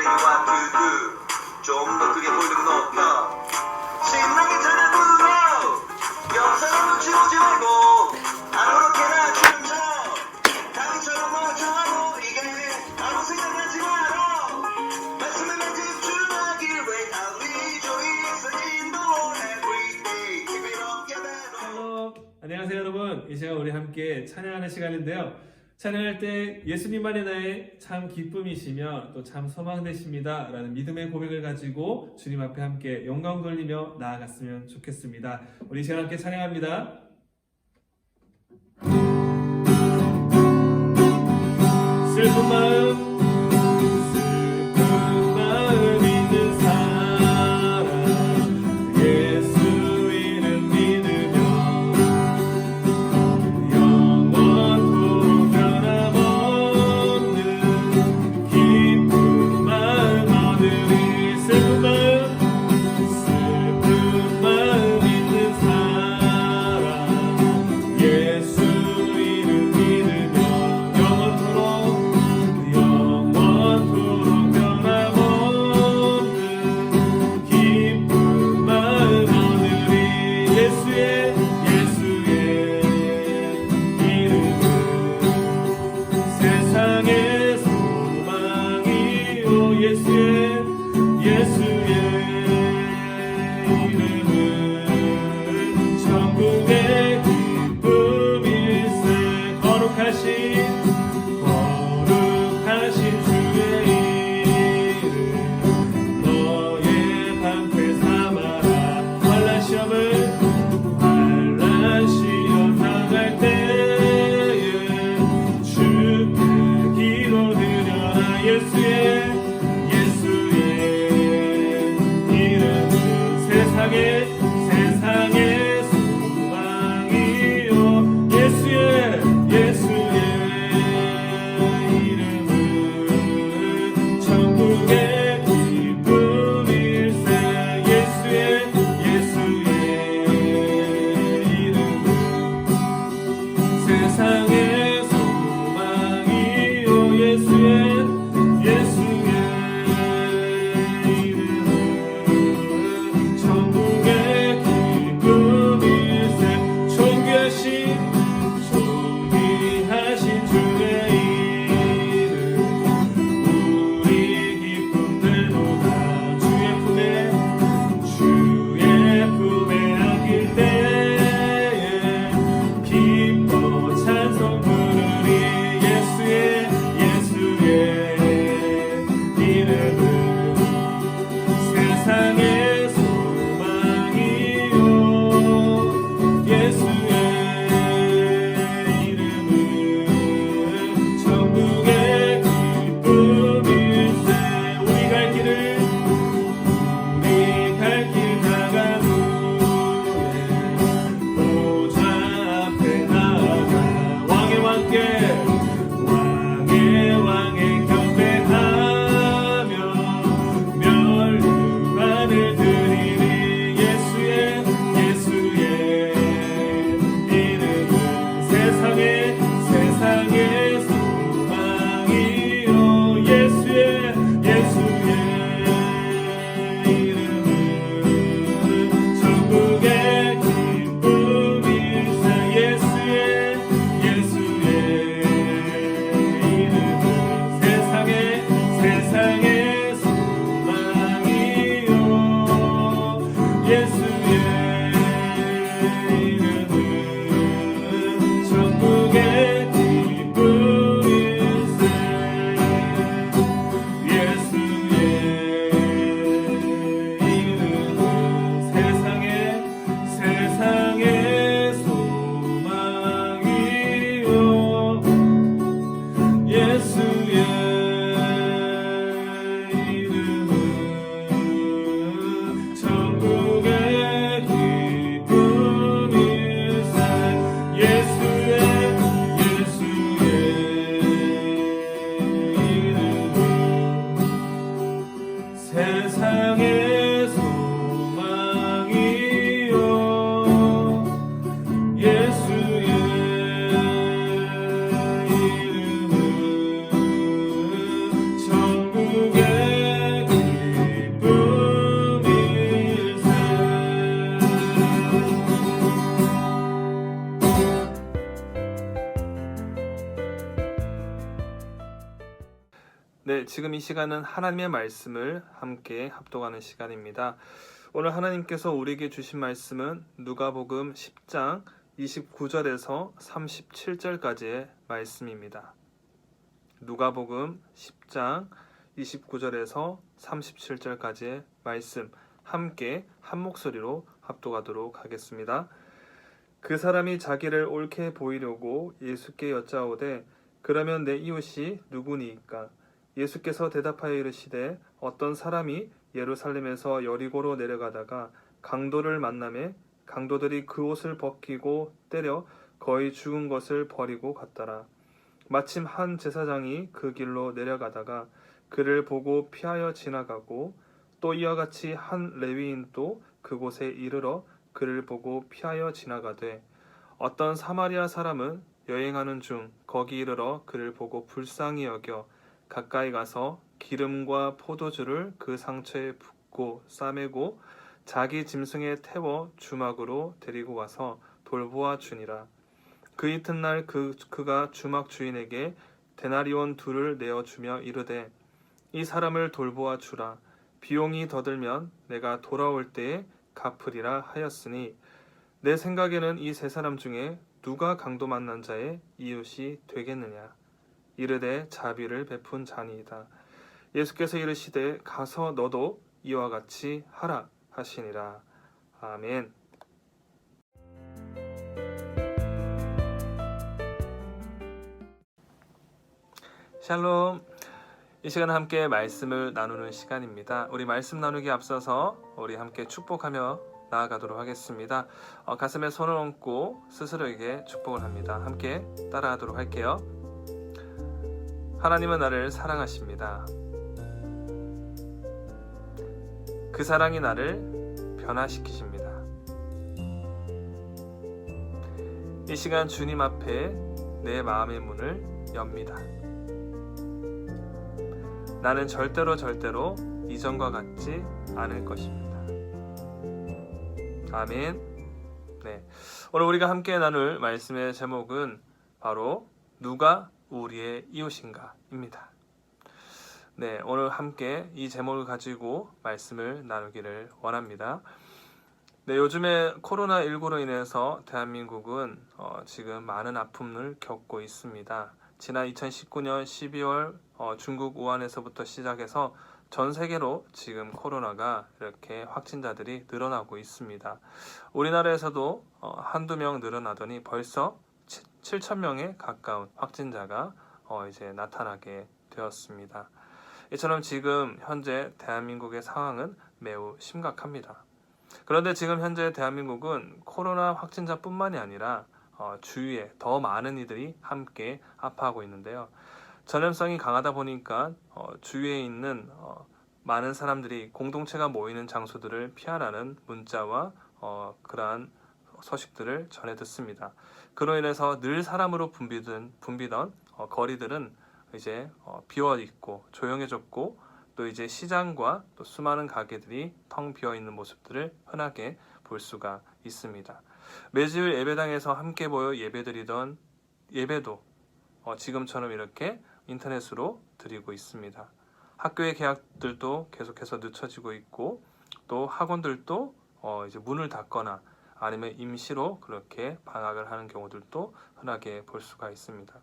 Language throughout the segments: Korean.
1와 2 좀 더 크게 볼륨 높여 신나게 전화 불러 영상으로 지우지 말고 아무렇게나 춤춰 다음처럼 멀쩡하고 이게 아무 생각하지 마라 말씀에만 집중하길 왜 달리 조이스 인도 everyday keep it up yeah 샬롬. 안녕하세요 여러분. 이 시간 우리 함께 찬양하는 시간인데요. 찬양할 때 예수님만이 나의 참 기쁨이시며 또 참 소망되십니다 라는 믿음의 고백을 가지고 주님 앞에 함께 영광 돌리며 나아갔으면 좋겠습니다. 우리 이 시간 함께 찬양합니다. 슬픈 마음 있는 사람 예수 이름 믿으며 영원토록 변함없는 기쁜 마음 얻으리. 슬픈 마음 있는 사람 예수 이름 믿으며 영원토록 변함없는 기쁜 마음 얻으리. 예수의 이름은 세상의 소망이요. 예수의 이름은 천국의 기쁨일세. 거룩하신 주의 이름 너의 방패 삼아라. 환난 시험 당할 때에 주께 기도드려라. 예수의 이름은 세상의 소망이요. 예수의 이름은 천국의 기쁨일세. 예수의 이름은 세상의 소망이요. 예수의 이름은 천국의 기쁨일세. 존귀하신 주의 이름 우리 기쁨 되도다. 주의 품에 안길 때에 기뻐 찬송 부르리. 예수의 이름은 세상의 소망이요. 예수의 이름은 천국의 기쁨일세. 우리 갈 길 나간 후에 보좌 앞에 나아가 왕의 왕께 경배하며 지금 이 시간은 하나님의 말씀을 함께 합독하는 시간입니다. 오늘 하나님께서 우리에게 주신 말씀은 누가복음 10장 29절에서 37절까지의 말씀입니다. 누가복음 10장 29절에서 37절까지의 말씀 함께 한 목소리로 합독하도록 하겠습니다. 그 사람이 자기를 옳게 보이려고 예수께 여짜오되 그러면 내 이웃이 누구니이까? 예수께서 대답하여 이르시되 어떤 사람이 예루살렘에서 여리고로 내려가다가 강도를 만나매 강도들이 그 옷을 벗기고 때려 거의 죽은 것을 버리고 갔더라. 마침 한 제사장이 그 길로 내려가다가 그를 보고 피하여 지나가고 또 이와 같이 한 레위인도 그곳에 이르러 그를 보고 피하여 지나가되 어떤 사마리아 사람은 여행하는 중 거기 이르러 그를 보고 불쌍히 여겨 가까이 가서 기름과 포도주를 그 상처에 붓고 싸매고 자기 짐승에 태워 주막으로 데리고 가서 돌보아 주니라. 그 이튿날 그가 주막 주인에게 데나리온 2를 내어주며 이르되 이 사람을 돌보아 주라. 비용이 더 들면 내가 돌아올 때에 갚으리라 하였으니 내 생각에는 이 세 사람 중에 누가 강도 만난 자의 이웃이 되겠느냐. 이르되 자비를 베푼 자니이다. 예수께서 이르시되 가서 너도 이와 같이 하라 하시니라. 아멘. 샬롬. 이 시간 함께 말씀을 나누는 시간입니다. 우리 말씀 나누기 앞서서 우리 함께 축복하며 나아가도록 하겠습니다. 가슴에 손을 얹고 스스로에게 축복을 합니다. 함께 따라하도록 할게요. 하나님은 나를 사랑하십니다. 그 사랑이 나를 변화시키십니다. 이 시간 주님 앞에 내 마음의 문을 엽니다. 나는 절대로 이전과 같지 않을 것입니다. 아멘. 네, 오늘 우리가 함께 나눌 말씀의 제목은 바로 누가 우리의 이웃인가 입니다. 네, 오늘 함께 이 제목을 가지고 말씀을 나누기를 원합니다. 네, 요즘에 코로나19로 인해서 대한민국은 지금 많은 아픔을 겪고 있습니다. 지난 2019년 12월 중국 우한에서부터 시작해서 전 세계로 지금 코로나가 이렇게 확진자들이 늘어나고 있습니다. 우리나라에서도 한두 명 늘어나더니 벌써 7,000명에 가까운 확진자가 이제 나타나게 되었습니다. 이처럼 지금 현재 대한민국의 상황은 매우 심각합니다. 그런데 지금 현재 대한민국은 코로나 확진자뿐만이 아니라 주위에 더 많은 이들이 함께 아파하고 있는데요. 전염성이 강하다 보니까 주위에 있는 많은 사람들이 공동체가 모이는 장소들을 피하라는 문자와 그러한 소식들을 전해 듣습니다. 그로 인해서 늘 사람으로 붐비던 거리들은 이제 비어 있고 조용해졌고 또 이제 시장과 또 수많은 가게들이 텅 비어 있는 모습들을 흔하게 볼 수가 있습니다. 매주일 예배당에서 함께 모여 예배드리던 예배도 지금처럼 이렇게 인터넷으로 드리고 있습니다. 학교의 개학들도 계속해서 늦춰지고 있고 또 학원들도 이제 문을 닫거나 아니면 임시로 그렇게 방학을 하는 경우들도 흔하게 볼 수가 있습니다.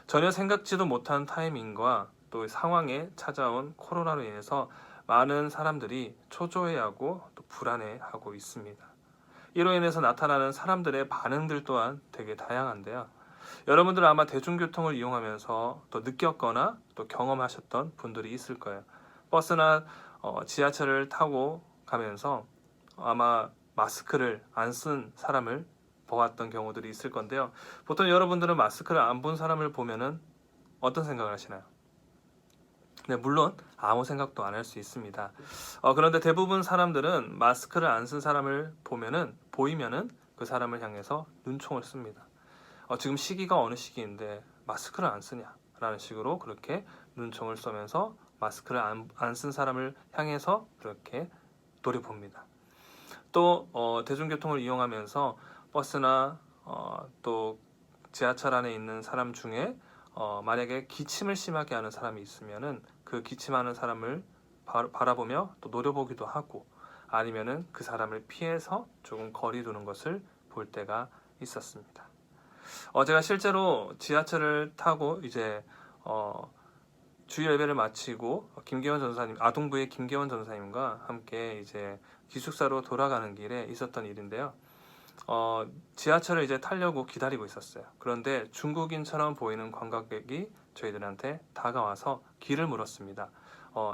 전혀 생각지도 못한 타이밍과 또 상황에 찾아온 코로나로 인해서 많은 사람들이 초조해하고 또 불안해하고 있습니다. 이로 인해서 나타나는 사람들의 반응들 또한 되게 다양한데요. 여러분들은 아마 대중교통을 이용하면서 또 느꼈거나 또 경험하셨던 분들이 있을 거예요. 버스나 지하철을 타고 가면서 아마 마스크를 안 쓴 사람을 보았던 경우들이 있을 건데요. 보통 여러분들은 마스크를 안 본 사람을 보면은 어떤 생각을 하시나요? 네, 물론 아무 생각도 안 할 수 있습니다. 그런데 대부분 사람들은 마스크를 안 쓴 사람을 보이면은 그 사람을 향해서 눈총을 씁니다. 지금 시기가 어느 시기인데 마스크를 안 쓰냐? 라는 식으로 그렇게 눈총을 쏘면서 마스크를 안 쓴 사람을 향해서 그렇게 노려봅니다. 또 대중교통을 이용하면서 버스나 또 지하철 안에 있는 사람 중에 만약에 기침을 심하게 하는 사람이 있으면은 그 기침하는 사람을 바라보며 또 노려보기도 하고, 아니면은 그 사람을 피해서 조금 거리 두는 것을 볼 때가 있었습니다. 제가 실제로 지하철을 타고 이제 주일 예배를 마치고 김계원 전사님, 아동부의 김계원 전사님과 함께 이제 기숙사로 돌아가는 길에 있었던 일인데요. 지하철을 이제 타려고 기다리고 있었어요. 그런데 중국인처럼 보이는 관광객이 저희들한테 다가와서 길을 물었습니다.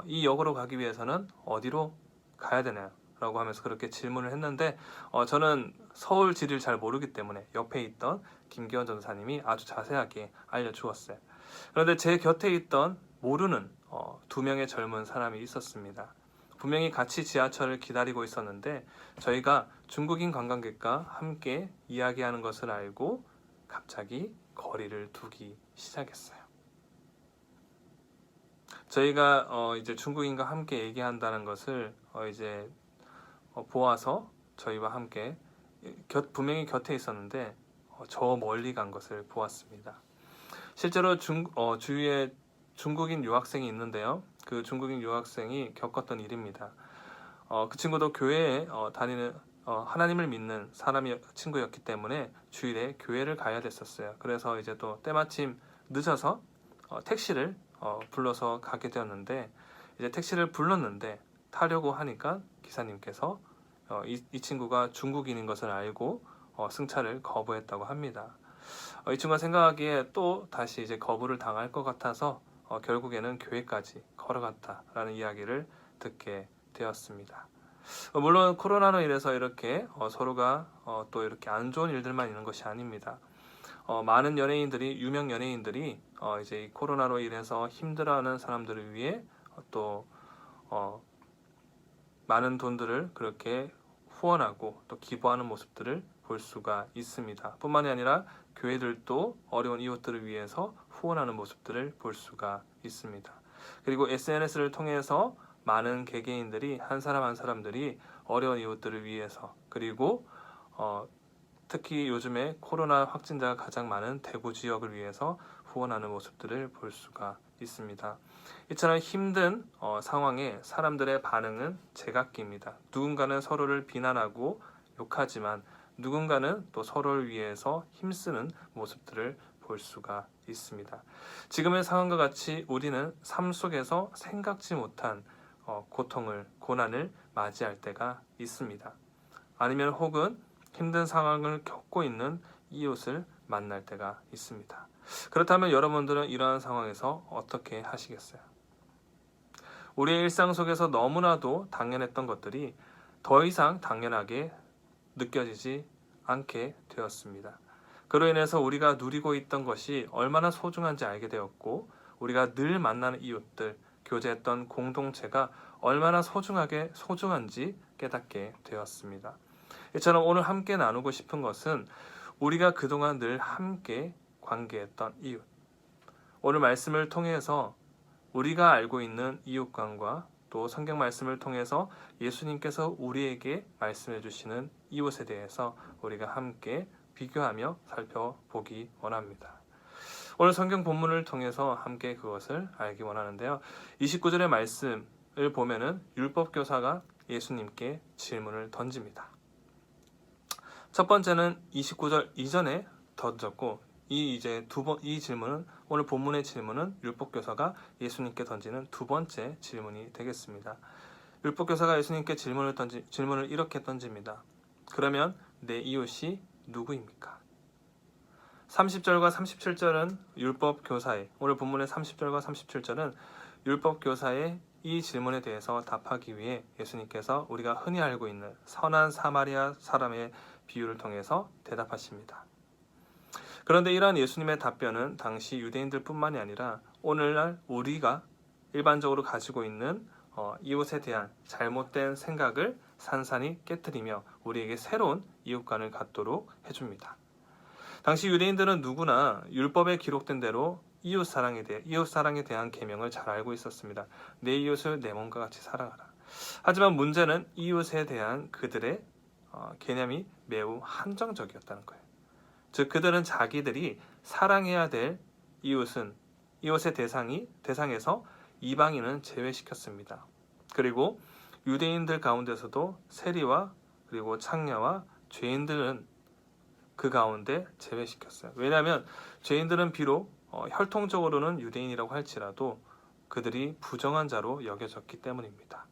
이 역으로 가기 위해서는 어디로 가야 되나요? 라고 하면서 그렇게 질문을 했는데, 저는 서울 지리를 잘 모르기 때문에 옆에 있던 김기원 전사님이 아주 자세하게 알려주었어요. 그런데 제 곁에 있던 모르는 두 명의 젊은 사람이 있었습니다. 분명히 같이 지하철을 기다리고 있었는데 저희가 중국인 관광객과 함께 이야기하는 것을 알고 갑자기 거리를 두기 시작했어요. 저희가 이제 중국인과 함께 얘기한다는 것을 이제 보아서 저희와 함께 분명히 곁에 있었는데 저 멀리 간 것을 보았습니다. 실제로 주위에 중국인 유학생이 있는데요. 그 중국인 유학생이 겪었던 일입니다. 그 친구도 교회에 다니는 하나님을 믿는 친구였기 때문에 주일에 교회를 가야 됐었어요. 그래서 이제 또 때마침 늦어서 택시를 불러서 가게 되었는데, 이제 택시를 불렀는데 타려고 하니까 기사님께서 이 친구가 중국인인 것을 알고 승차를 거부했다고 합니다. 이 친구가 생각하기에 또 다시 이제 거부를 당할 것 같아서 결국에는 교회까지 걸어갔다라는 이야기를 듣게 되었습니다. 물론 코로나로 인해서 이렇게 서로가 또 이렇게 안 좋은 일들만 있는 것이 아닙니다. 많은 연예인들이, 유명 연예인들이 이제 이 코로나로 인해서 힘들어하는 사람들을 위해 또 많은 돈들을 그렇게 후원하고 또 기부하는 모습들을 볼 수가 있습니다. 뿐만이 아니라 교회들도 어려운 이웃들을 위해서 후원하는 모습들을 볼 수가 있습니다. 그리고 SNS를 통해서 많은 개개인들이 한 사람들이 어려운 이웃들을 위해서, 그리고 특히 요즘에 코로나 확진자가 가장 많은 대구 지역을 위해서 후원하는 모습들을 볼 수가 있습니다. 이처럼 힘든 상황에 사람들의 반응은 제각기입니다. 누군가는 서로를 비난하고 욕하지만 누군가는 또 서로를 위해서 힘쓰는 모습들을 볼 수가 있습니다. 지금의 상황과 같이 우리는 삶 속에서 생각지 못한 고통을, 고난을 맞이할 때가 있습니다. 아니면 혹은 힘든 상황을 겪고 있는 이웃을 만날 때가 있습니다. 그렇다면 여러분들은 이러한 상황에서 어떻게 하시겠어요? 우리의 일상 속에서 너무나도 당연했던 것들이 더 이상 당연하게 느껴지지 않게 되었습니다. 그로 인해서 우리가 누리고 있던 것이 얼마나 소중한지 알게 되었고, 우리가 늘 만나는 이웃들, 교제했던 공동체가 얼마나 소중한지 깨닫게 되었습니다. 이처럼 오늘 함께 나누고 싶은 것은 우리가 그동안 늘 함께 관계했던 이웃, 오늘 말씀을 통해서 우리가 알고 있는 이웃관과 또 성경 말씀을 통해서 예수님께서 우리에게 말씀해 주시는 이웃에 대해서 우리가 함께 비교하며 살펴보기 원합니다. 오늘 성경 본문을 통해서 함께 그것을 알기 원하는데요. 29절의 말씀을 보면은 율법교사가 예수님께 질문을 던집니다. 첫 번째는 29절 이전에 던졌고, 이 질문은, 오늘 본문의 질문은 율법교사가 예수님께 던지는 두 번째 질문이 되겠습니다. 율법교사가 예수님께 질문을 이렇게 던집니다. 그러면 내 이웃이 누구입니까? 30절과 37절은 율법교사의, 오늘 본문의 30절과 37절은 율법교사의 이 질문에 대해서 답하기 위해 예수님께서 우리가 흔히 알고 있는 선한 사마리아 사람의 비유를 통해서 대답하십니다. 그런데 이러한 예수님의 답변은 당시 유대인들 뿐만이 아니라 오늘날 우리가 일반적으로 가지고 있는 이웃에 대한 잘못된 생각을 산산이 깨트리며 우리에게 새로운 이웃관을 갖도록 해줍니다. 당시 유대인들은 누구나 율법에 기록된 대로 이웃사랑에 대한 계명을 잘 알고 있었습니다. 내 이웃을 내 몸과 같이 사랑하라. 하지만 문제는 이웃에 대한 그들의 개념이 매우 한정적이었다는 거예요. 즉 그들은 자기들이 사랑해야 될 이웃의 대상에서 이방인은 제외시켰습니다. 그리고 유대인들 가운데서도 세리와 그리고 창녀와 죄인들은 그 가운데 제외시켰어요. 왜냐하면 죄인들은 비록 혈통적으로는 유대인이라고 할지라도 그들이 부정한 자로 여겨졌기 때문입니다.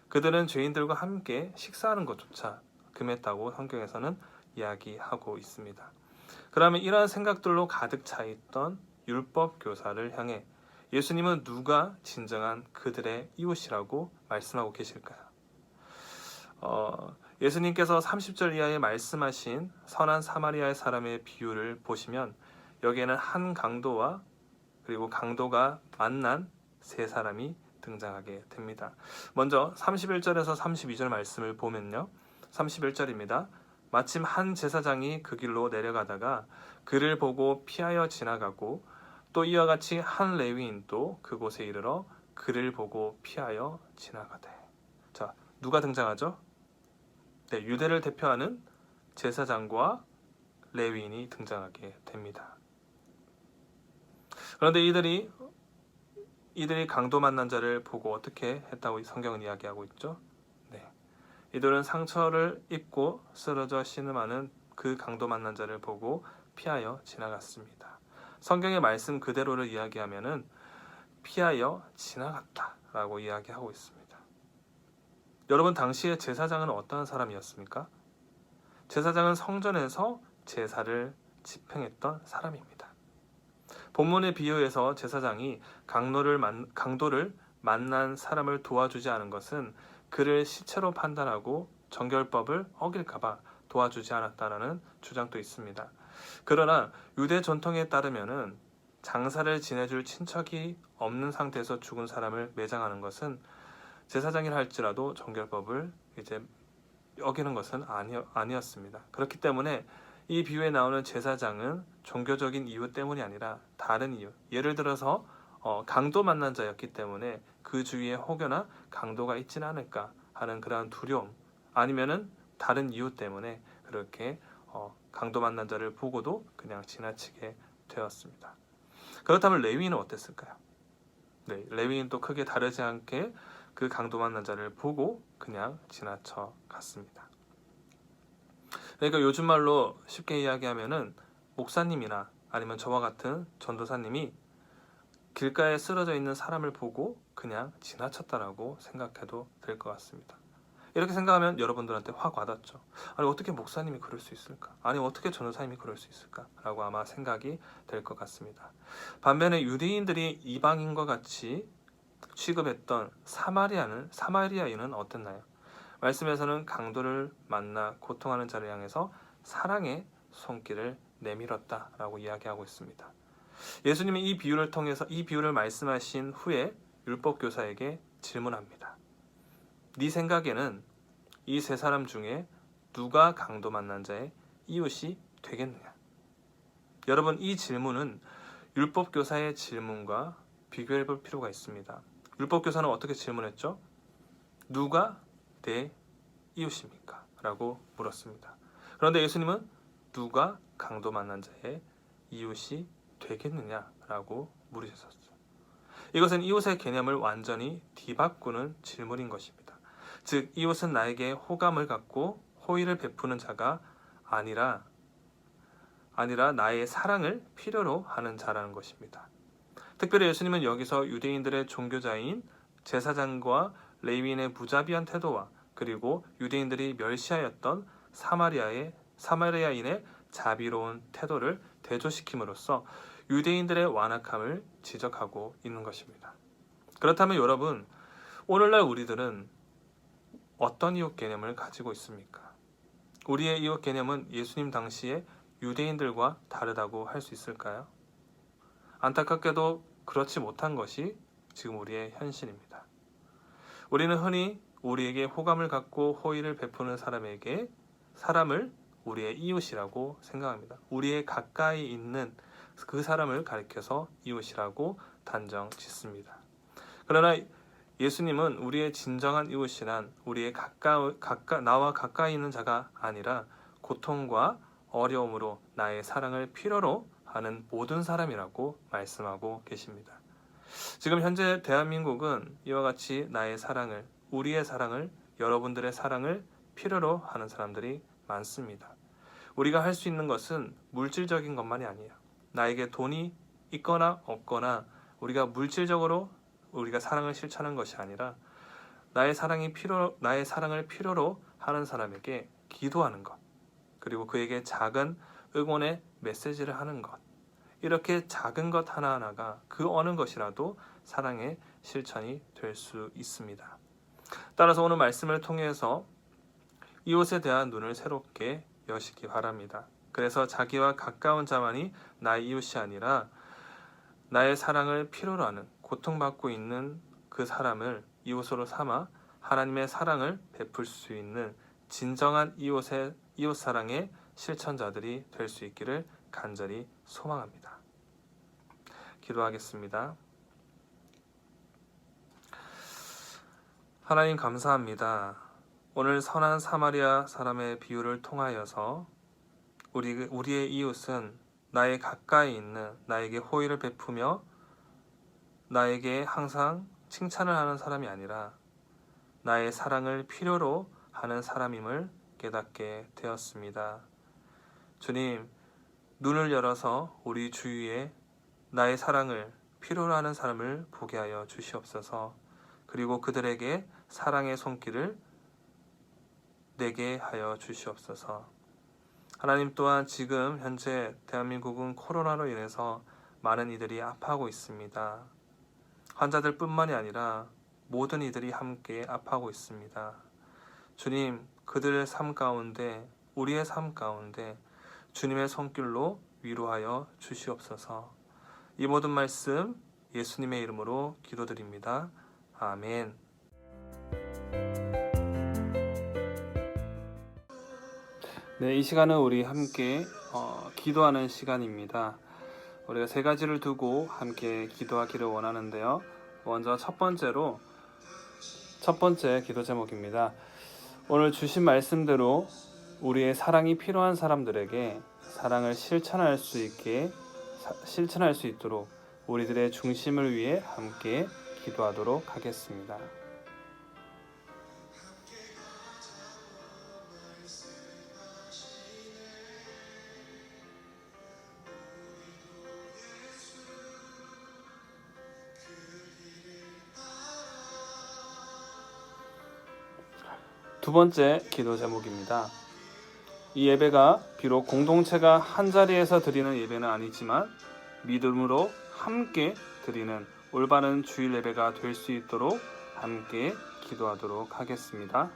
그들은 죄인들과 함께 식사하는 것조차 금했다고 성경에서는 이야기하고 있습니다. 그러면 이러한 생각들로 가득 차 있던 율법 교사를 향해 예수님은 누가 진정한 그들의 이웃이라고 말씀하고 계실까요? 예수님께서 30절 이하에 말씀하신 선한 사마리아의 사람의 비유를 보시면 여기에는 한 강도와 그리고 강도가 만난 세 사람이 등장하게 됩니다. 먼저 31절에서 32절 말씀을 보면요. 31절입니다. 마침 한 제사장이 그 길로 내려가다가 그를 보고 피하여 지나가고 또 이와 같이 한 레위인도 그곳에 이르러 그를 보고 피하여 지나가되. 자, 누가 등장하죠? 네, 유대를 대표하는 제사장과 레위인이 등장하게 됩니다. 그런데 이들이 강도 만난 자를 보고 어떻게 했다고 성경은 이야기하고 있죠? 네, 이들은 상처를 입고 쓰러져 신음하는 그 강도 만난 자를 보고 피하여 지나갔습니다. 성경의 말씀 그대로를 이야기하면은 피하여 지나갔다라고 이야기하고 있습니다. 여러분, 당시에 제사장은 어떠한 사람이었습니까? 제사장은 성전에서 제사를 집행했던 사람입니다. 본문의 비유에서 제사장이 강도를 만난 사람을 도와주지 않은 것은 그를 시체로 판단하고 정결법을 어길까봐 도와주지 않았다라는 주장도 있습니다. 그러나 유대 전통에 따르면은 장사를 지내줄 친척이 없는 상태에서 죽은 사람을 매장하는 것은 제사장이라 할지라도 정결법을 이제 어기는 것은 아니었습니다. 그렇기 때문에 이 비유에 나오는 제사장은 종교적인 이유 때문이 아니라 다른 이유, 예를 들어서 강도 만난 자였기 때문에 그 주위에 혹여나 강도가 있지는 않을까 하는 그러한 두려움, 아니면은 다른 이유 때문에 그렇게 강도 만난 자를 보고도 그냥 지나치게 되었습니다. 그렇다면 레위인은 어땠을까요? 네, 레위인도 크게 다르지 않게 그 강도 만난 자를 보고 그냥 지나쳐 갔습니다. 그러니까 요즘 말로 쉽게 이야기하면은 목사님이나 아니면 저와 같은 전도사님이 길가에 쓰러져 있는 사람을 보고 그냥 지나쳤다라고 생각해도 될 것 같습니다. 이렇게 생각하면 여러분들한테 확 와닿죠. 아니, 어떻게 목사님이 그럴 수 있을까? 아니, 어떻게 전도사님이 그럴 수 있을까? 라고 아마 생각이 될 것 같습니다. 반면에 유대인들이 이방인과 같이 취급했던 사마리아인은 어땠나요? 말씀에서는 강도를 만나 고통하는 자를 향해서 사랑의 손길을 내밀었다라고 이야기하고 있습니다. 예수님은 이 비유를 통해서 이 비유를 말씀하신 후에 율법 교사에게 질문합니다. 네 생각에는 이 세 사람 중에 누가 강도 만난 자의 이웃이 되겠느냐? 여러분, 이 질문은 율법 교사의 질문과 비교해 볼 필요가 있습니다. 율법 교사는 어떻게 질문했죠? 누가 내 이웃입니까? 라고 물었습니다. 그런데 예수님은 누가 강도 만난 자의 이웃이 되겠느냐? 라고 물으셨어요. 이것은 이웃의 개념을 완전히 뒤바꾸는 질문인 것입니다. 즉, 이웃은 나에게 호감을 갖고 호의를 베푸는 자가 아니라 나의 사랑을 필요로 하는 자라는 것입니다. 특별히 예수님은 여기서 유대인들의 종교자인 제사장과 레위인의 무자비한 태도와 그리고 유대인들이 멸시하였던 사마리아인의 자비로운 태도를 대조시킴으로써 유대인들의 완악함을 지적하고 있는 것입니다. 그렇다면 여러분, 오늘날 우리들은 어떤 이웃 개념을 가지고 있습니까? 우리의 이웃 개념은 예수님 당시에 유대인들과 다르다고 할 수 있을까요? 안타깝게도 그렇지 못한 것이 지금 우리의 현실입니다. 우리는 흔히 우리에게 호감을 갖고 호의를 베푸는 사람을 우리의 이웃이라고 생각합니다. 우리의 가까이 있는 그 사람을 가리켜서 이웃이라고 단정 짓습니다. 그러나 예수님은 우리의 진정한 이웃이란 우리의 나와 가까이 있는 자가 아니라 고통과 어려움으로 나의 사랑을 필요로 하는 모든 사람이라고 말씀하고 계십니다. 지금 현재 대한민국은 이와 같이 나의 사랑을, 우리의 사랑을, 여러분들의 사랑을 필요로 하는 사람들이 많습니다. 우리가 할 수 있는 것은 물질적인 것만이 아니에요. 나에게 돈이 있거나 없거나 우리가 물질적으로 우리가 사랑을 실천하는 것이 아니라 나의 사랑을 필요로 하는 사람에게 기도하는 것, 그리고 그에게 작은 응원의 메시지를 하는 것, 이렇게 작은 것 하나하나가 그 어느 것이라도 사랑의 실천이 될 수 있습니다. 따라서 오늘 말씀을 통해서 이웃에 대한 눈을 새롭게 여시기 바랍니다. 그래서 자기와 가까운 자만이 나의 이웃이 아니라 나의 사랑을 필요로 하는, 고통받고 있는 그 사람을 이웃으로 삼아 하나님의 사랑을 베풀 수 있는 진정한 이웃 사랑의 실천자들이 될 수 있기를 간절히 소망합니다. 기도하겠습니다. 하나님 감사합니다. 오늘 선한 사마리아 사람의 비유를 통하여서 우리의 이웃은 나의 가까이 있는, 나에게 호의를 베푸며 나에게 항상 칭찬을 하는 사람이 아니라 나의 사랑을 필요로 하는 사람임을 깨닫게 되었습니다. 주님, 눈을 열어서 우리 주위에 나의 사랑을 필요로 하는 사람을 보게 하여 주시옵소서. 그리고 그들에게 사랑의 손길을 내게 하여 주시옵소서. 하나님 또한 지금 현재 대한민국은 코로나로 인해서 많은 이들이 아파하고 있습니다. 환자들 뿐만이 아니라 모든 이들이 함께 아파하고 있습니다. 주님, 그들의 삶 가운데, 우리의 삶 가운데 주님의 손길로 위로하여 주시옵소서. 이 모든 말씀 예수님의 이름으로 기도드립니다. 아멘. 네, 이 시간은 우리 함께 기도하는 시간입니다. 우리가 세 가지를 두고 함께 기도하기를 원하는데요. 먼저 첫 번째 기도 제목입니다. 오늘 주신 말씀대로 우리의 사랑이 필요한 사람들에게 사랑을 실천할 수 있도록 우리들의 중심을 위해 함께 기도하도록 하겠습니다. 두 번째 기도 제목입니다. 이 예배가 비록 공동체가 한자리에서 드리는 예배는 아니지만 믿음으로 함께 드리는 올바른 주일 예배가 될 수 있도록 함께 기도하도록 하겠습니다.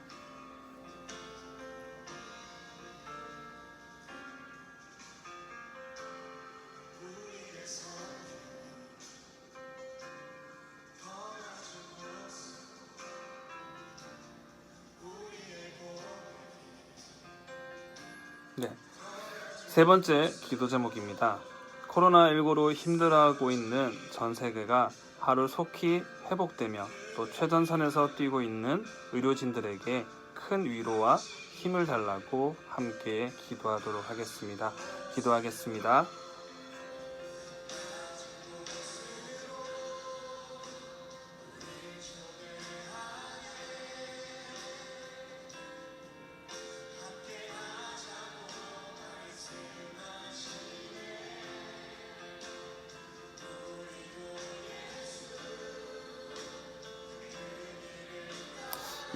네. 세 번째 기도 제목입니다. 코로나19로 힘들어하고 있는 전 세계가 하루 속히 회복되며 또 최전선에서 뛰고 있는 의료진들에게 큰 위로와 힘을 달라고 함께 기도하도록 하겠습니다. 기도하겠습니다.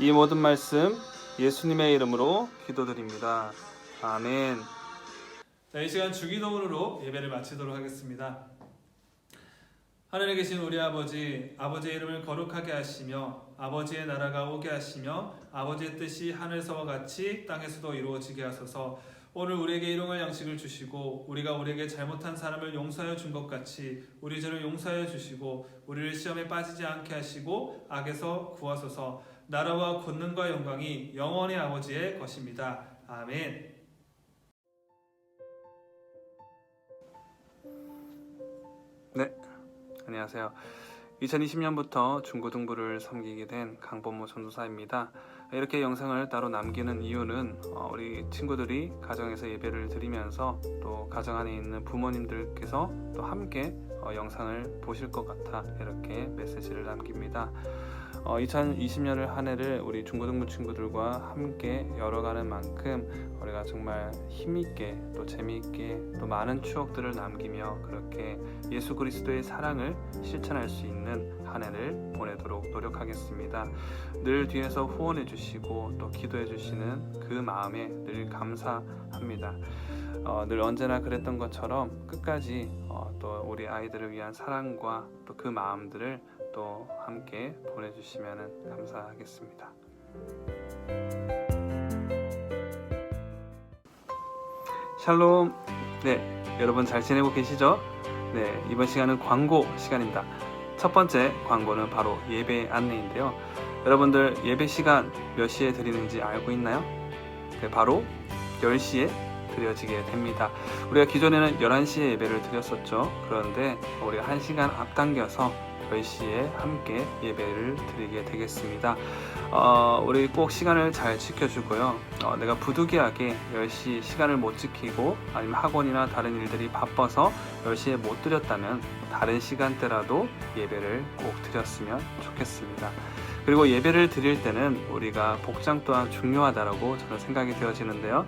이 모든 말씀 예수님의 이름으로 기도드립니다. 아멘. 자, 이 시간 주기도문으로 예배를 마치도록 하겠습니다. 하늘에 계신 우리 아버지, 아버지의 이름을 거룩하게 하시며 아버지의 나라가 오게 하시며 아버지의 뜻이 하늘에서와 같이 땅에서도 이루어지게 하소서. 오늘 우리에게 일용할 양식을 주시고 우리가 우리에게 잘못한 사람을 용서하여 준 것 같이 우리 죄를 용서하여 주시고 우리를 시험에 빠지지 않게 하시고 악에서 구하소서. 나라와 권능과 영광이 영원히 아버지의 것입니다. 아멘. 네, 안녕하세요. 2020년부터 중고등부를 섬기게 된 강범모 전도사입니다. 이렇게 영상을 따로 남기는 이유는 우리 친구들이 가정에서 예배를 드리면서 또 가정 안에 있는 부모님들께서 또 함께 영상을 보실 것 같아 이렇게 메시지를 남깁니다. 2020년을 한 해를 우리 중고등부 친구들과 함께 열어가는 만큼 우리가 정말 힘있게 또 재미있게 또 많은 추억들을 남기며 그렇게 예수 그리스도의 사랑을 실천할 수 있는 한 해를 보내도록 노력하겠습니다. 늘 뒤에서 후원해 주시고 또 기도해 주시는 그 마음에 늘 감사합니다. 늘 언제나 그랬던 것처럼 끝까지 또 우리 아이들을 위한 사랑과 또 그 마음들을 또 함께 보내주시면 감사하겠습니다. 샬롬. 네, 여러분 잘 지내고 계시죠? 네, 이번 시간은 광고 시간입니다. 첫 번째 광고는 바로 예배 안내인데요. 여러분들 예배 시간 몇 시에 드리는지 알고 있나요? 네, 바로 10시에 드려지게 됩니다. 우리가 기존에는 11시에 예배를 드렸었죠. 그런데 우리가 1시간 앞당겨서 10시에 함께 예배를 드리게 되겠습니다. 우리 꼭 시간을 잘 지켜주고요. 내가 부득이하게 10시 시간을 못 지키고 아니면 학원이나 다른 일들이 바빠서 10시에 못 드렸다면 다른 시간대라도 예배를 꼭 드렸으면 좋겠습니다. 그리고 예배를 드릴 때는 우리가 복장 또한 중요하다고 저는 생각이 되어지는데요.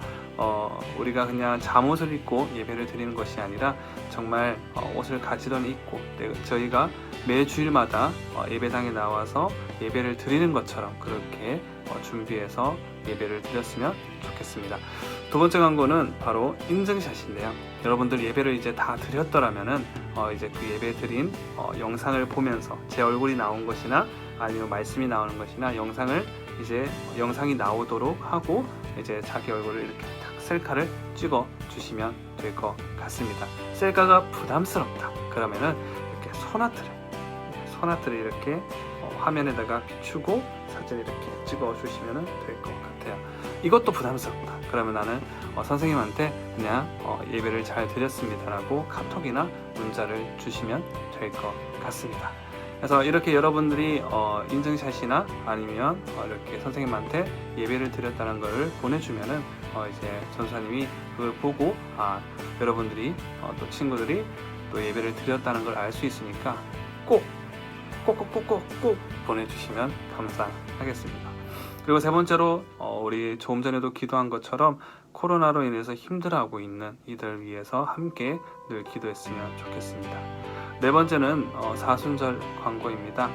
우리가 그냥 잠옷을 입고 예배를 드리는 것이 아니라 정말 옷을 가지런 입고 저희가 매 주일마다 예배당에 나와서 예배를 드리는 것처럼 그렇게 준비해서 예배를 드렸으면 좋겠습니다. 두 번째 광고는 바로 인증샷인데요. 여러분들 예배를 이제 다 드렸더라면은 이제 그 예배 드린 영상을 보면서 제 얼굴이 나온 것이나 아니면 말씀이 나오는 것이나 영상이 나오도록 하고 이제 자기 얼굴을 이렇게 딱 셀카를 찍어 주시면 될 것 같습니다. 셀카가 부담스럽다 그러면은 이렇게 소나트를 이렇게 화면에다가 비추고 사진 이렇게 찍어 주시면 될 것 같아요. 이것도 부담스럽다 그러면 나는 선생님한테 그냥 예배를 잘 드렸습니다라고 카톡이나 문자를 주시면 될 것 같습니다. 그래서 이렇게 여러분들이 인증샷이나 아니면 이렇게 선생님한테 예배를 드렸다는 것을 보내주면은 이제 전사님이 그걸 보고 여러분들이 또 친구들이 또 예배를 드렸다는 걸 알 수 있으니까 꼭 보내주시면 감사하겠습니다. 그리고 세 번째로 우리 조금 전에도 기도한 것처럼 코로나로 인해서 힘들어하고 있는 이들을 위해서 함께 늘 기도했으면 좋겠습니다. 네 번째는 사순절 광고입니다.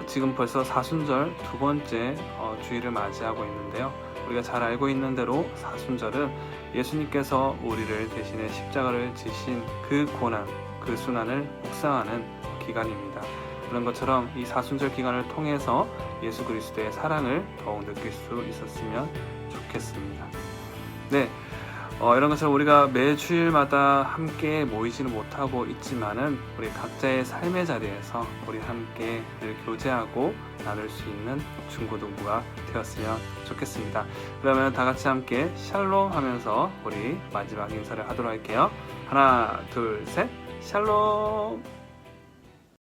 지금 벌써 사순절 두 번째 주일을 맞이하고 있는데요. 우리가 잘 알고 있는 대로 사순절은 예수님께서 우리를 대신해 십자가를 지신 그 고난, 그 순환을 묵상하는 기간입니다. 그런 것처럼 이 사순절 기간을 통해서 예수 그리스도의 사랑을 더욱 느낄 수 있었으면 좋겠습니다. 네, 이런 것처럼 우리가 매 주일마다 함께 모이지는 못하고 있지만은 우리 각자의 삶의 자리에서 우리 함께 늘 교제하고 나눌 수 있는 중고등부가 되었으면 좋겠습니다. 그러면 다 같이 함께 샬롬 하면서 우리 마지막 인사를 하도록 할게요. 하나, 둘, 셋, 샬롬.